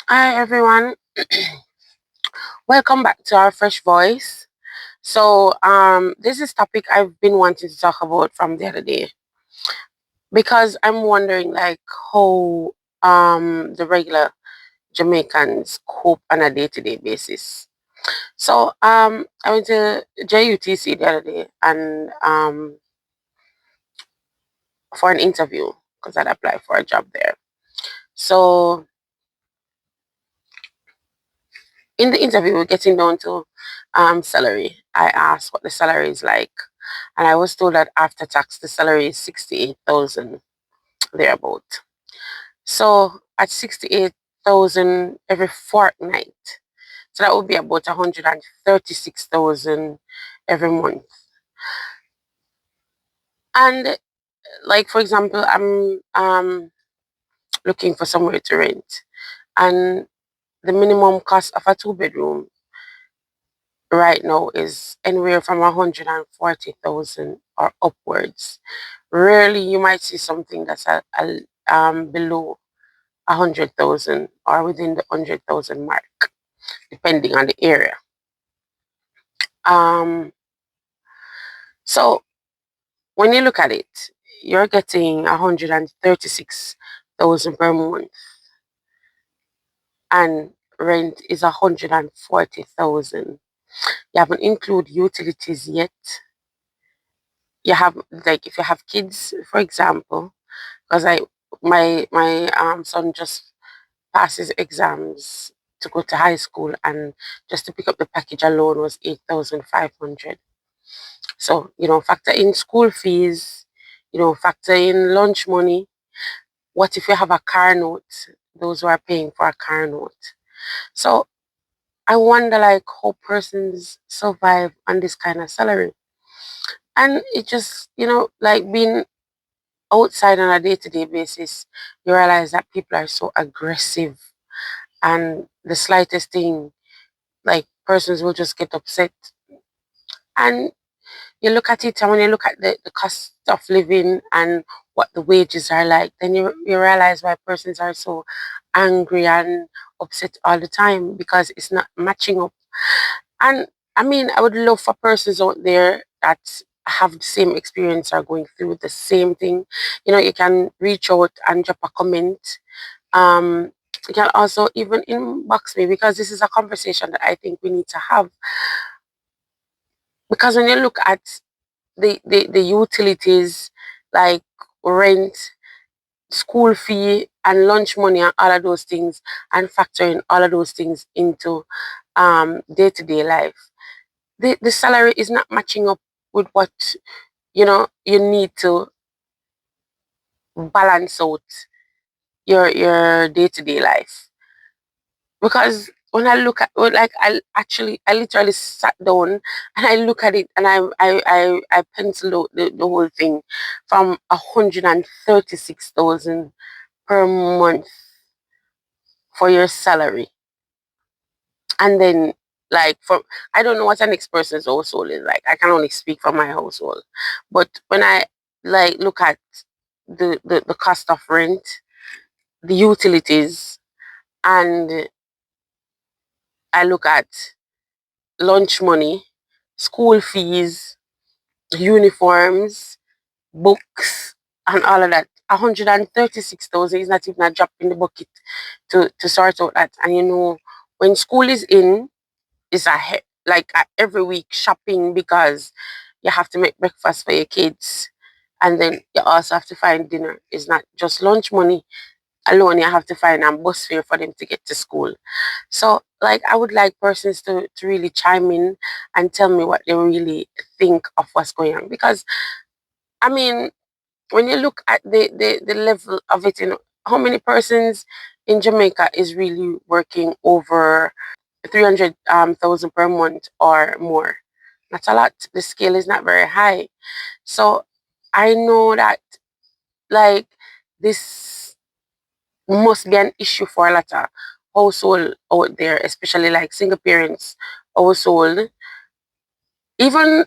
Hi everyone, welcome back to our fresh voice. This is topic I've been wanting to talk about from the other day because I'm wondering like how the regular Jamaicans cope on a day-to-day basis. I went to JUTC the other day and for an interview because I'd applied for a job there. So in the interview, we're getting down to salary. I asked what the salary is like, and I was told that after tax, the salary is 68,000 thereabout. So at 68,000 every fortnight, so that would be about 136,000 every month. And like for example, I'm looking for somewhere to rent, and the minimum cost of a two-bedroom right now is anywhere from 140,000 or upwards. Rarely you might see something that's below 100,000 or within the 100,000 mark, depending on the area. Um, so when you look at it, you're getting 136,000 per month, and rent is 140,000. You haven't include utilities yet. You have like if you have kids, for example, because my son just passed his exams to go to high school, and just to pick up the package alone was 8,500. So you don't factor in school fees, you don't factor in lunch money. What if you have a car note? Those who are paying for a car note. So I wonder like how persons survive on this kind of salary. And it just, like being outside on a day-to-day basis, you realize that people are so aggressive, and the slightest thing, like persons will just get upset. And you look at it, and when you look at the cost of living and what the wages are like, then you realize why persons are so angry and upset all the time, because it's not matching up. And I mean, I would love for persons out there that have the same experience or going through the same thing. You can reach out and drop a comment. Um, you can also even inbox me, because this is a conversation that I think we need to have. Because when you look at the utilities like rent, school fee, and lunch money, and all of those things, and factoring all of those things into day-to-day life, the salary is not matching up with what you need to balance out your day-to-day life. Because when I look at, well, like I literally sat down and I look at it, and I pencil out the whole thing from 136,000 per month for your salary. And then, like, for I don't know what the next person's household is like. I can only speak for my household. But when I like look at the cost of rent, the utilities, and I look at lunch money, school fees, uniforms, books, and all of that, 136,000 is not even a drop in the bucket to sort out that. And when school is in, it's like every week shopping, because you have to make breakfast for your kids, and then you also have to find dinner. It's not just lunch money alone, you have to find a bus fare for them to get to school. So like I would like persons to really chime in and tell me what they really think of what's going on. Because I mean, when you look at the level of it, how many persons in Jamaica is really working over 300 thousand per month or more? That's a lot. The scale is not very high. So I know that like this must be an issue for a lot of household out there, especially like single parents household. Even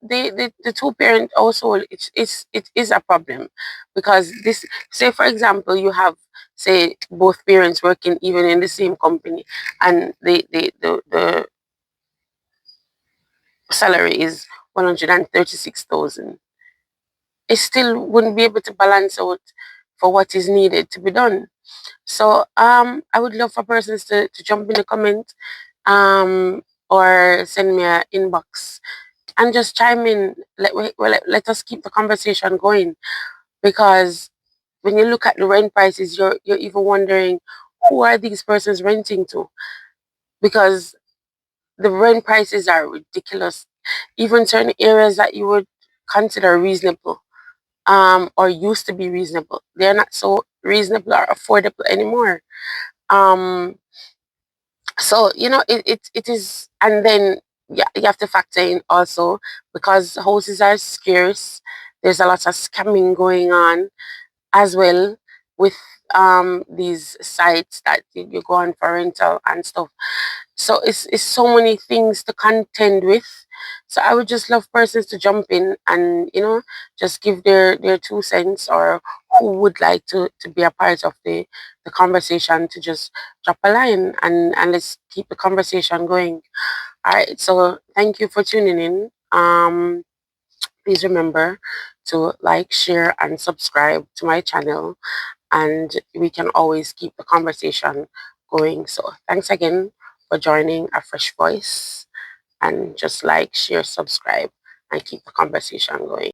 the two parent household, it is a problem, because this, say for example, you have, say, both parents working even in the same company, and the salary is 136,000. It still wouldn't be able to balance out for what is needed to be done. So I would love for persons to jump in the comment, or send me a inbox and just chime in. Let us keep the conversation going, because when you look at the rent prices, you're even wondering, who are these persons renting to? Because the rent prices are ridiculous. Even certain areas that you would consider reasonable, or used to be reasonable, they're not so reasonable or affordable anymore. Um, so it is, and then, yeah, you have to factor in also, because houses are scarce. There's a lot of scamming going on as well, with these sites that you go on for rental and stuff. So it's so many things to contend with. So I would just love persons to jump in and just give their 2 cents, or who would like to be a part of the conversation, to just drop a line, and let's keep the conversation going. All right, so thank you for tuning in. Please remember to like, share, and subscribe to my channel, and we can always keep the conversation going. So thanks again for joining A Fresh Voice, and just like, share, subscribe, and keep the conversation going.